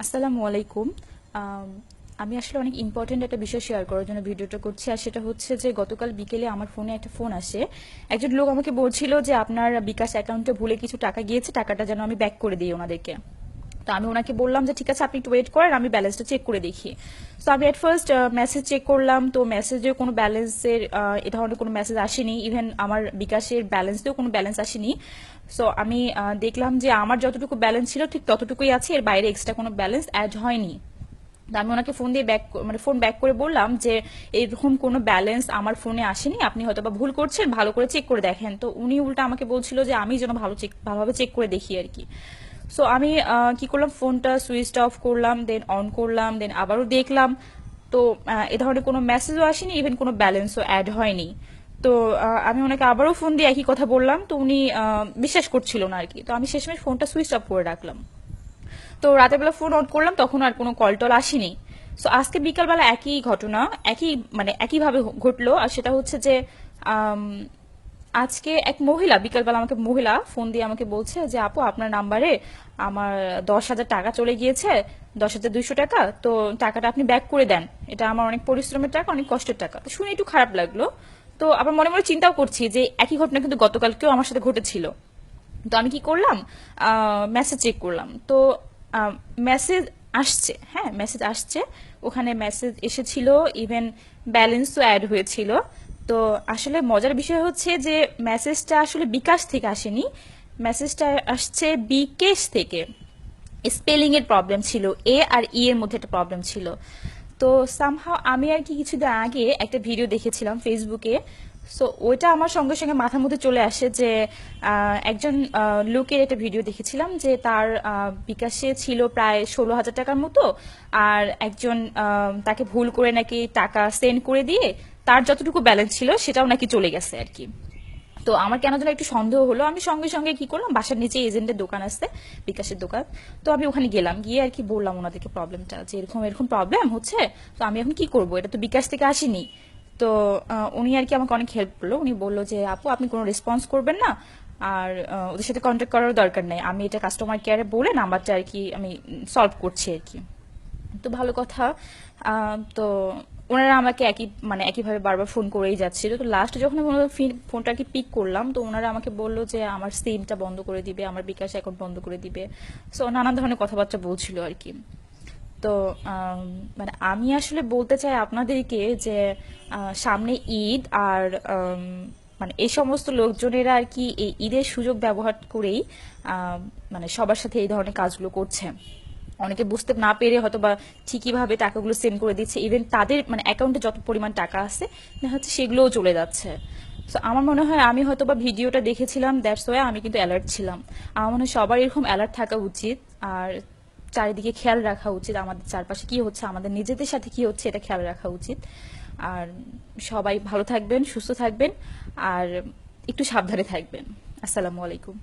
আসসালামু আলাইকুম। আম, আমি আসলে অনেক ইম্পর্টেন্ট একটা বিষয় শেয়ার করার জন্য ভিডিওটা করছি, আর সেটা হচ্ছে যে গতকাল বিকেলে আমার ফোনে একটা ফোন আসে। একজন লোক আমাকে বলছিল যে আপনার বিকাশ অ্যাকাউন্টে ভুলে কিছু টাকা গিয়েছে, টাকাটা যেন আমি ব্যাক করে দিই ওনাদেরকে। তো আমি ওনাকে বললাম যে ঠিক আছে, আপনি একটু ওয়েট করেন, আমি ব্যালেন্সটা চেক করে দেখি। তো আমি এট ফার্স্ট মেসেজ চেক করলাম, তো মেসেজে কোনো ব্যালেন্সের এ ধরনের কোনো মেসেজ আসেনি। ইভেন আমার বিকাশের ব্যালেন্সেও কোনো ব্যালেন্স আসেনি। সো আমি দেখলাম যে আমার যতটুকু ব্যালেন্স ছিল ঠিক ততটুকুই আছে, এর বাইরে এক্সট্রা কোনো ব্যালেন্স অ্যাড হয়নি। তো আমি ওনাকে ফোন দিয়ে ফোন ব্যাক করে বললাম যে এরকম কোনো ব্যালেন্স আমার ফোনে আসেনি, আপনি হয়তো বা ভুল করছেন, ভালো করে চেক করে দেখেন। তো উনি উল্টা আমাকে বলছিল যে আমি যেন ভালোভাবে চেক করে দেখি আর কি। সো আমি কি করলাম, ফোনটা সুইচ অফ করলাম, দেন অন করলাম, দেন আবারও দেখলাম। তো এ ধরনের কোনো মেসেজও আসেনি, ইভেন কোনো ব্যালেন্সও অ্যাড হয়নি। তো আমি ওনাকে আবারও ফোন দিয়ে একই কথা বললাম, তো উনি বিশ্বাস করছিল না আর কি। তো আমি শেষমেশ ফোনটা সুইচ অফ করে রাখলাম। তো রাতের বেলা ফোন অন করলাম, তখন আর কোনো কল টল আসেনি। সো আজকে বিকালবেলা একই ঘটনা, একইভাবে ঘটলো। আর সেটা হচ্ছে যে আম, আজকে এক মহিলা বিকালবেলা আমাকে ফোন দিয়ে আমাকে বলছে যে আপু, আপনার নাম্বারে আমার 10,000 টাকা চলে গিয়েছে, 10,200 টাকা। তো টাকাটা আপনি ব্যাক করে দেন, এটা আমার অনেক পরিশ্রমের টাকা, অনেক কষ্টের টাকা। তো শুনে একটু খারাপ লাগলো। তো আবার মনে মনে চিন্তাও করছি যে একই ঘটনা কিন্তু গতকালকেও আমার সাথে ঘটেছিল। তো আমি কি করলাম, মেসেজ চেক করলাম। তো মেসেজ আসছে, হ্যাঁ মেসেজ আসছে, ওখানে মেসেজ এসেছিল, ইভেন ব্যালেন্সও অ্যাড হয়েছিল। তো আসলে মজার বিষয় হচ্ছে যে মেসেজটা আসলে বিকাশ থেকে আসেনি, মেসেজটা আসছে বিকেশ থেকে। স্পেলিং এর প্রবলেম ছিল, এ আর ই এর মধ্যে একটা প্রবলেম ছিল। তো সামহাও আমি আর কি কিছুদিন আগে একটা ভিডিও দেখেছিলাম ফেসবুকে। সো ওইটা আমার সঙ্গে সঙ্গে মাথার মধ্যে চলে আসে যে একজন লোকের একটা ভিডিও দেখেছিলাম যে তার বিকাশে ছিল প্রায় 16,000 টাকার মতো। আর একজন তাকে ভুল করে নাকি টাকা সেন্ড করে দিয়ে তার যতটুকু ব্যালেন্স ছিল সেটাও নাকি চলে গেছে আর কি। তো আমার কেন যেন একটু সন্দেহ হলো, আমি সঙ্গে সঙ্গে কি করলাম, বাসার নিচে এজেন্টের দোকান আছে, বিকাশের দোকান। তো আমি ওখানে গেলাম, গিয়ে আর কি বললাম ওনাদেরকে প্রবলেমটা, যে এরকম এরকম প্রবলেম হচ্ছে, তো আমি এখন কি করব, এটা তো বিকাশ থেকে আসেনি। তো উনি আর কি আমাকে অনেক হেল্প করলো। উনি বললো যে আপু, আপনি কোনো রেসপন্স করবেন না, আর ওদের সাথে কন্ট্যাক্ট করার দরকার নেই, আমি এটা কাস্টমার কেয়ারে বলে নাম্বারটা আর কি আমি সলভ করছি আর কি। তো ভালো কথা। তো ওনারা আমাকে একইভাবে বারবার ফোন করেই যাচ্ছিল। তো লাস্ট যখন আমি ওনাদের ফোনটা আর কি পিক করলাম, তো ওনারা আমাকে বললো যে আমার সিমটা বন্ধ করে দিবে, আমার বিকাশ অ্যাকাউন্ট বন্ধ করে দিবে। সো নানান ধরনের কথাবার্তা বলছিল আর কি। তো আম, আমি আসলে বলতে চাই আপনাদেরকে যে সামনে ঈদ, আর আম, এই সমস্ত লোকজনেরা আর কি এই ঈদের সুযোগ ব্যবহার করেই সবার সাথে এই ধরনের কাজগুলো করছে। অনেকে বুঝতে না পেরে হয়তো বা ঠিকই ভাবে টাকাগুলো সেন্ড করে দিচ্ছে, ইভেন তাদের অ্যাকাউন্টে যত পরিমাণ টাকা আছে দেখা যাচ্ছে সেগুলোও চলে যাচ্ছে। তো আমার মনে হয় আমি হয়তো বা ভিডিওটা দেখেছিলাম, দ্যাটস ওয়াই আমি কিন্তু অ্যালার্ট ছিলাম। আমার মনে হয় সবার এরকম অ্যালার্ট থাকা উচিত। আর চারিদিকে খেয়াল রাখা উচিত, আমাদের চারপাশে কি হচ্ছে, আমাদের নিজেদের সাথে কি হচ্ছে, এটা খেয়াল রাখা উচিত। আর সবাই ভালো থাকবেন, সুস্থ থাকবেন, আর একটু সাবধানে থাকবেন। আসসালামু আলাইকুম।